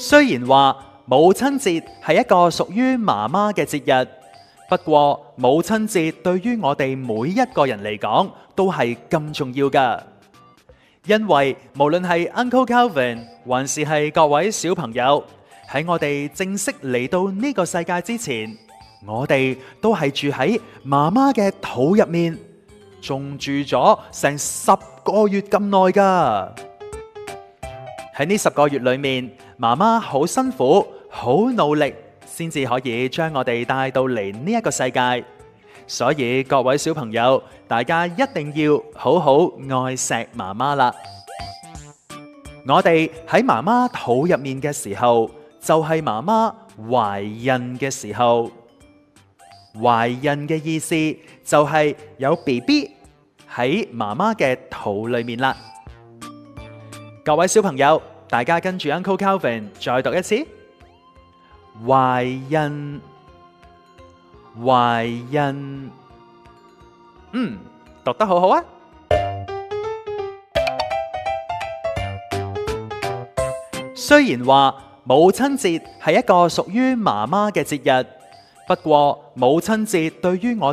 雖然話母親節係一個屬於媽媽嘅節日，不過母親節對於我哋每一個人嚟講都係咁重要㗎。因為無論係 Uncle Calvin 還是係各位小朋友，喺我哋正式嚟到呢個世界之前，我哋都係住喺媽媽嘅肚入面，仲住咗成10個月咁耐㗎。喺呢10個月裏面，媽媽好辛苦、好努力，先至可以將我哋帶到嚟呢一個世界。所以各位小朋友，大家一定要好好愛錫媽媽啦。我哋喺媽媽肚入面嘅時候，就係媽媽懷孕嘅時候。懷孕嘅意思就係有 BB 喺媽媽嘅肚裏面啦。各位小朋友，大家跟住 Uncle Calvin 再讀一次。懷孕，懷孕，讀得好好啊！雖然話母親節係一個屬於媽媽嘅節日，不過母親節對於我